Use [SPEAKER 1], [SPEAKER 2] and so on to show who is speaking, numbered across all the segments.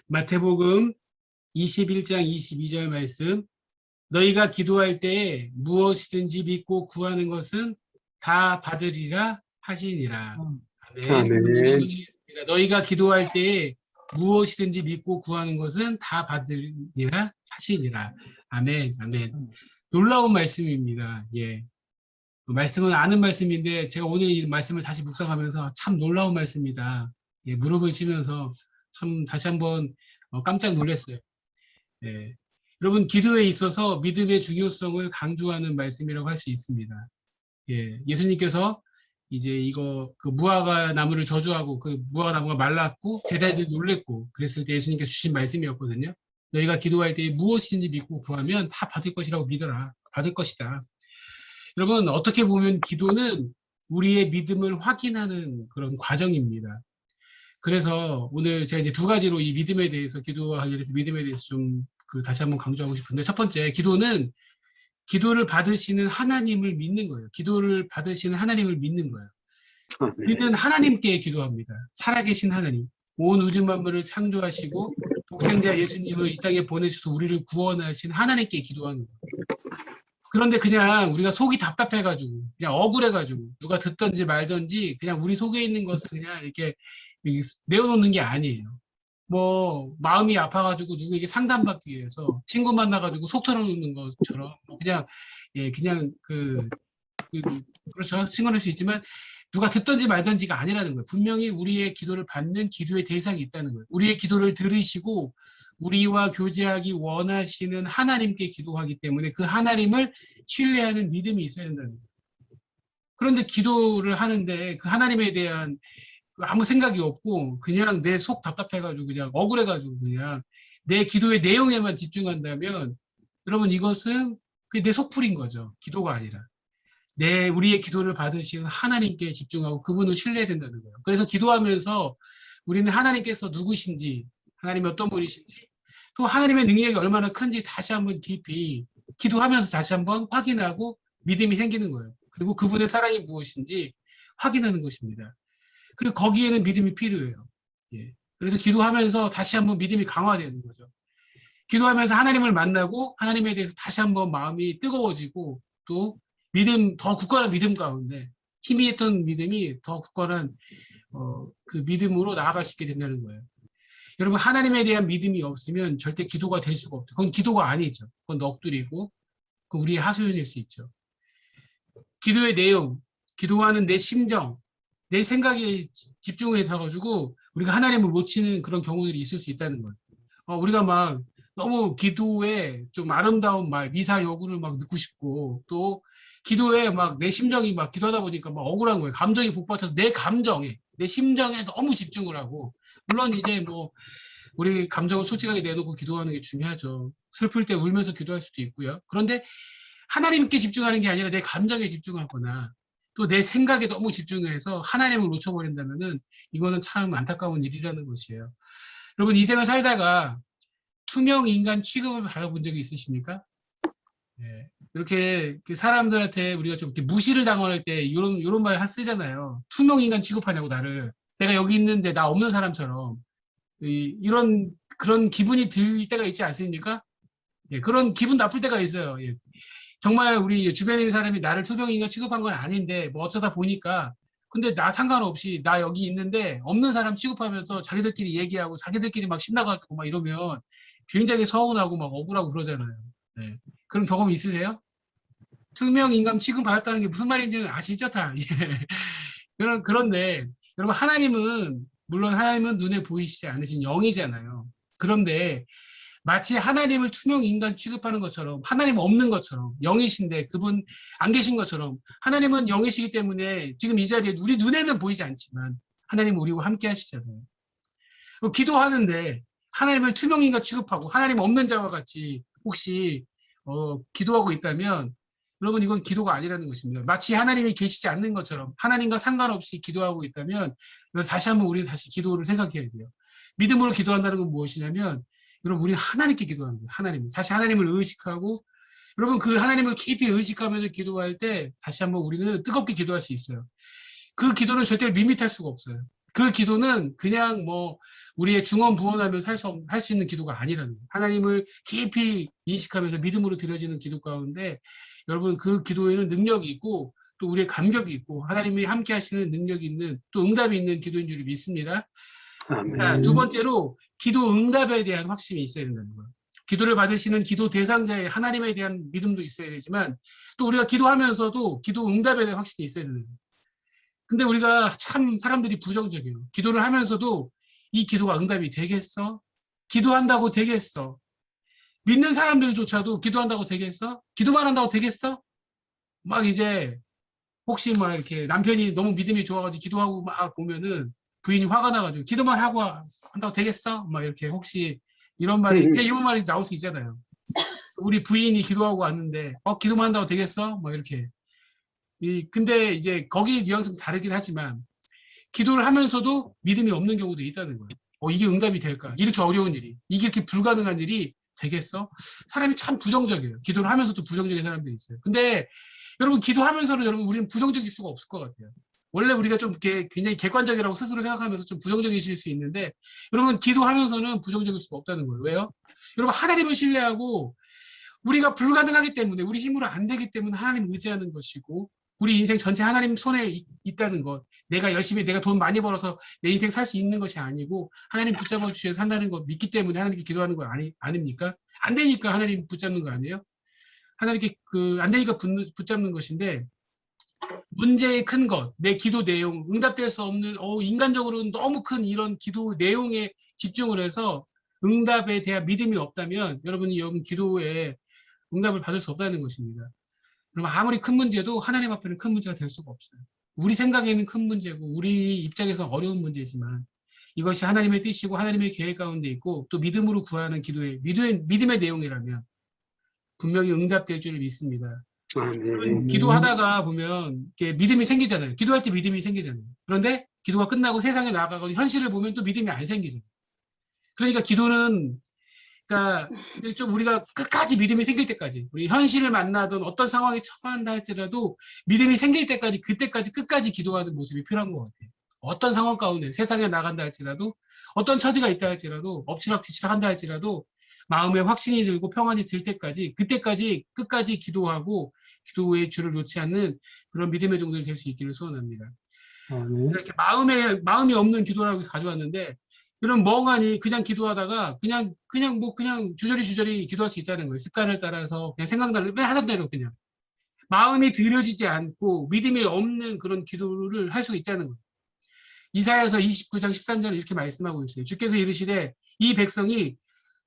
[SPEAKER 1] 마태복음 21장 22절 말씀. 너희가 기도할 때 무엇이든지 믿고 구하는 것은 다 받으리라 하시니라. 아멘.
[SPEAKER 2] 아멘.
[SPEAKER 1] 너희가 기도할 때 무엇이든지 믿고 구하는 것은 다 받으리라 하시니라. 아멘. 아멘. 놀라운 말씀입니다. 예. 말씀은 아는 말씀인데 제가 오늘 이 말씀을 다시 묵상하면서 참 놀라운 말씀이다. 예, 무릎을 치면서 참 다시 한번 깜짝 놀랐어요. 예. 여러분, 기도에 있어서 믿음의 중요성을 강조하는 말씀이라고 할 수 있습니다. 예. 예수님께서 이제 이거 그 무화과 나무를 저주하고 그 무화과 나무가 말랐고 제자들이 놀랬고 그랬을 때 예수님께서 주신 말씀이었거든요. 너희가 기도할 때 무엇인지 믿고 구하면 다 받을 것이라고 믿어라. 받을 것이다. 여러분, 어떻게 보면 기도는 우리의 믿음을 확인하는 그런 과정입니다. 그래서 오늘 제가 이제 두 가지로 이 믿음에 대해서 기도와 관련해서 믿음에 대해서 좀 다시 한번 강조하고 싶은데, 첫 번째, 기도는 기도를 받으시는 하나님을 믿는 거예요. 기도를 받으시는 하나님을 믿는 거예요. 우리는 하나님께 기도합니다. 살아계신 하나님, 온 우주 만물을 창조하시고 독생자 예수님을 이 땅에 보내셔서 우리를 구원하신 하나님께 기도하는 거예요. 그런데 그냥 우리가 속이 답답해가지고 그냥 억울해가지고 누가 듣든지 말든지 그냥 우리 속에 있는 것을 그냥 이렇게 내어놓는 게 아니에요. 뭐 마음이 아파가지고 누구에게 상담받기 위해서 친구 만나가지고 속 털어놓는 것처럼 그냥 그냥 그렇죠. 친구할 수 있지만 누가 듣든지 말든지가 아니라는 거예요. 분명히 우리의 기도를 받는 기도의 대상이 있다는 거예요. 우리의 기도를 들으시고 우리와 교제하기 원하시는 하나님께 기도하기 때문에 그 하나님을 신뢰하는 믿음이 있어야 된다는 거예요. 그런데 기도를 하는데 그 하나님에 대한 아무 생각이 없고 그냥 내 속 답답해가지고 그냥 억울해가지고 그냥 내 기도의 내용에만 집중한다면 여러분 이것은 내 속풀인 거죠. 기도가 아니라. 우리의 기도를 받으시는 하나님께 집중하고 그분을 신뢰해야 된다는 거예요. 그래서 기도하면서 우리는 하나님께서 누구신지, 하나님이 어떤 분이신지, 또 하나님의 능력이 얼마나 큰지 다시 한번 깊이 기도하면서 다시 한번 확인하고 믿음이 생기는 거예요. 그리고 그분의 사랑이 무엇인지 확인하는 것입니다. 그리고 거기에는 믿음이 필요해요. 예. 그래서 기도하면서 다시 한번 믿음이 강화되는 거죠. 기도하면서 하나님을 만나고 하나님에 대해서 다시 한번 마음이 뜨거워지고 또 더 굳건한 믿음 가운데 힘이 있던 믿음이 더 굳건한 그 믿음으로 나아갈 수 있게 된다는 거예요. 여러분, 하나님에 대한 믿음이 없으면 절대 기도가 될 수가 없죠. 그건 기도가 아니죠. 그건 넋두리고 그건 우리의 하소연일 수 있죠. 기도의 내용, 기도하는 내 심정, 내 생각에 집중해서 가지고 우리가 하나님을 놓치는 그런 경우들이 있을 수 있다는 거예요. 우리가 막 너무 기도에 좀 아름다운 말, 미사 여구를 막 넣고 싶고 또 기도에 막 내 심정이 막 기도하다 보니까 막 억울한 거예요. 감정이 복받쳐서 내 감정에, 내 심정에 너무 집중을 하고 물론 이제 뭐 우리 감정을 솔직하게 내놓고 기도하는 게 중요하죠. 슬플 때 울면서 기도할 수도 있고요. 그런데 하나님께 집중하는 게 아니라 내 감정에 집중하거나 또 내 생각에 너무 집중을 해서 하나님을 놓쳐버린다면은 이거는 참 안타까운 일이라는 것이에요. 여러분, 인생을 살다가 투명 인간 취급을 받아본 적이 있으십니까? 예. 이렇게 사람들한테 우리가 좀 이렇게 무시를 당할 때 이런 말 쓰잖아요. 투명 인간 취급하냐고 나를. 내가 여기 있는데 나 없는 사람처럼. 그런 기분이 들 때가 있지 않습니까? 예, 그런 기분 나쁠 때가 있어요. 예. 정말 우리 주변에 있는 사람이 나를 투명 인간 취급한 건 아닌데 뭐 어쩌다 보니까 근데 나 상관없이 나 여기 있는데 없는 사람 취급하면서 자기들끼리 얘기하고 자기들끼리 막 신나가지고 막 이러면 굉장히 서운하고 막 억울하고 그러잖아요. 네. 그런 경험 있으세요? 투명 인간 취급받았다는 게 무슨 말인지는 아시죠, 다? 예. 그런데 여러분, 물론 하나님은 눈에 보이시지 않으신 영이잖아요. 그런데 마치 하나님을 투명 인간 취급하는 것처럼 하나님 없는 것처럼 영이신데 그분 안 계신 것처럼 하나님은 영이시기 때문에 지금 이 자리에 우리 눈에는 보이지 않지만 하나님은 우리와 함께 하시잖아요. 기도하는데 하나님을 투명 인간 취급하고 하나님 없는 자와 같이 혹시 기도하고 있다면 여러분 이건 기도가 아니라는 것입니다. 마치 하나님이 계시지 않는 것처럼 하나님과 상관없이 기도하고 있다면 다시 한번 우리는 다시 기도를 생각해야 돼요. 믿음으로 기도한다는 건 무엇이냐면 여러분 우리는 하나님께 기도하는 거예요. 하나님. 다시 하나님을 의식하고 여러분 그 하나님을 깊이 의식하면서 기도할 때 다시 한번 우리는 뜨겁게 기도할 수 있어요. 그 기도는 절대 밋밋할 수가 없어요. 그 기도는 그냥 뭐 우리의 중언부언하면서 할 수 있는 기도가 아니라는 거예요. 하나님을 깊이 인식하면서 믿음으로 드려지는 기도 가운데 여러분 그 기도에는 능력이 있고 또 우리의 감격이 있고 하나님이 함께 하시는 능력이 있는 또 응답이 있는 기도인 줄 믿습니다. 자, 두 번째로 기도 응답에 대한 확신이 있어야 된다는 거예요. 기도를 받으시는 기도 대상자의 하나님에 대한 믿음도 있어야 되지만 또 우리가 기도하면서도 기도 응답에 대한 확신이 있어야 되는 거예요. 근데 우리가 참 사람들이 부정적이에요. 기도를 하면서도 이 기도가 응답이 되겠어? 기도한다고 되겠어? 믿는 사람들조차도 기도한다고 되겠어? 기도만 한다고 되겠어? 막 이제 혹시 막 이렇게 남편이 너무 믿음이 좋아가지고 기도하고 막 보면은 부인이 화가 나가지고 기도만 하고 한다고 되겠어? 막 이렇게 혹시 이런 말이 그냥 이런 말이 나올 수 있잖아요. 우리 부인이 기도하고 왔는데 기도만 한다고 되겠어? 막 이렇게. 근데 이제 거기 뉘앙스는 다르긴 하지만 기도를 하면서도 믿음이 없는 경우도 있다는 거예요. 이게 응답이 될까? 이렇게 어려운 일이, 이게 이렇게 불가능한 일이 되겠어? 사람이 참 부정적이에요. 기도를 하면서도 부정적인 사람들이 있어요. 근데 여러분 기도하면서는 여러분 우리는 부정적일 수가 없을 것 같아요. 원래 우리가 좀 이렇게 굉장히 객관적이라고 스스로 생각하면서 좀 부정적이실 수 있는데 여러분 기도하면서는 부정적일 수가 없다는 거예요. 왜요? 여러분 하나님을 신뢰하고 우리가 불가능하기 때문에 우리 힘으로 안 되기 때문에 하나님 의지하는 것이고 우리 인생 전체 하나님 손에 있다는 것. 내가 열심히 내가 돈 많이 벌어서 내 인생 살 수 있는 것이 아니고 하나님 붙잡아 주셔서 산다는 거 믿기 때문에 하나님께 기도하는 거 아닙니까? 안 되니까 하나님 붙잡는 거 아니에요? 하나님께 안 되니까 붙잡는 것인데 문제의 큰 것, 내 기도 내용, 응답될 수 없는 인간적으로는 너무 큰 이런 기도 내용에 집중을 해서 응답에 대한 믿음이 없다면 여러분이 여러분 기도에 응답을 받을 수 없다는 것입니다. 그럼 아무리 큰 문제도 하나님 앞에는 큰 문제가 될 수가 없어요. 우리 생각에는 큰 문제고 우리 입장에서 어려운 문제지만 이것이 하나님의 뜻이고 하나님의 계획 가운데 있고 또 믿음으로 구하는 기도의 믿음의 내용이라면 분명히 응답될 줄 믿습니다. 기도하다가 보면 믿음이 생기잖아요. 기도할 때 믿음이 생기잖아요. 그런데 기도가 끝나고 세상에 나가고 현실을 보면 또 믿음이 안 생기잖아요. 그러니까 기도는 그러니까 좀 우리가 끝까지 믿음이 생길 때까지 우리 현실을 만나든 어떤 상황에 처한다 할지라도 믿음이 생길 때까지 그때까지 끝까지 기도하는 모습이 필요한 것 같아요. 어떤 상황 가운데 세상에 나간다 할지라도 어떤 처지가 있다 할지라도 엎치락뒤치락 한다 할지라도 마음에 확신이 들고 평안이 들 때까지 그때까지 끝까지 기도하고 기도의 줄을 놓지 않는 그런 믿음의 종들이 될 수 있기를 소원합니다. 이렇게 마음이 없는 기도라고 가져왔는데 이런 멍하니 그냥 기도하다가 그냥 주저리 기도할 수 있다는 거예요. 습관을 따라서 그냥 생각나는 왜 하던 대로 그냥 마음이 들여지지 않고 믿음이 없는 그런 기도를 할 수 있다는 거예요. 이사야서 29장 13절에 이렇게 말씀하고 있어요. 주께서 이르시되 이 백성이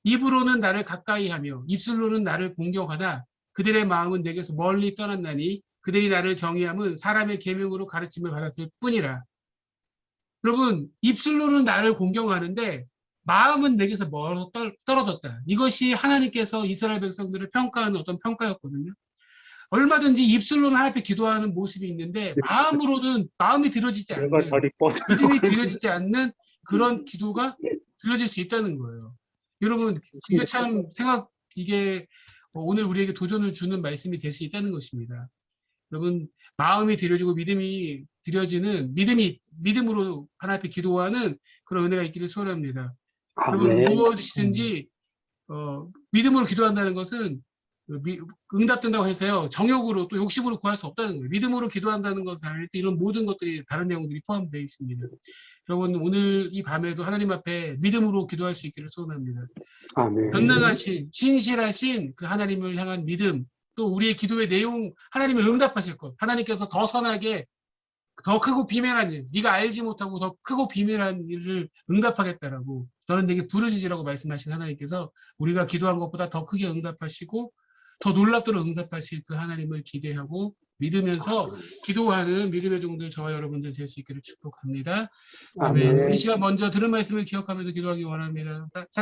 [SPEAKER 1] 입으로는 나를 가까이하며 입술로는 나를 공경하나 그들의 마음은 내게서 멀리 떠났나니 그들이 나를 경외함은 사람의 계명으로 가르침을 받았을 뿐이라. 여러분 입술로는 나를 공경하는데 마음은 내게서 멀어 떨어졌다. 이것이 하나님께서 이스라엘 백성들을 평가하는 어떤 평가였거든요. 얼마든지 입술로는 하나님 앞에 기도하는 모습이 있는데 마음으로는 마음이 들어지지 않는 믿음이 들어지지 않는 그런 기도가 들어질 수 있다는 거예요. 여러분 이게 참 이게 오늘 우리에게 도전을 주는 말씀이 될 수 있다는 것입니다. 여러분 마음이 들여지고 믿음이 들여지는 믿음으로 하나님 앞에 기도하는 그런 은혜가 있기를 소원합니다. 여러분 무엇이든지 믿음으로 기도한다는 것은 응답된다고 해서요 정욕으로 또 욕심으로 구할 수 없다는 거예요. 믿음으로 기도한다는 것을 할 때 이런 모든 것들이 다른 내용들이 포함되어 있습니다. 여러분 오늘 이 밤에도 하나님 앞에 믿음으로 기도할 수 있기를 소원합니다. 전능하신 신실하신 그 하나님을 향한 믿음 또 우리의 기도의 내용 하나님을 응답하실 것 하나님께서 더 선하게 더 크고 비밀한 일 네가 알지 못하고 더 크고 비밀한 일을 응답하겠다라고 너는 내게 부르짖으라고 말씀하신 하나님께서 우리가 기도한 것보다 더 크게 응답하시고 더 놀랍도록 응답하실 그 하나님을 기대하고 믿으면서 기도하는 믿음의 종들 저와 여러분들 될 수 있기를 축복합니다. 아멘. 이 시간 먼저 들은 말씀을 기억하면서 기도하기 원합니다.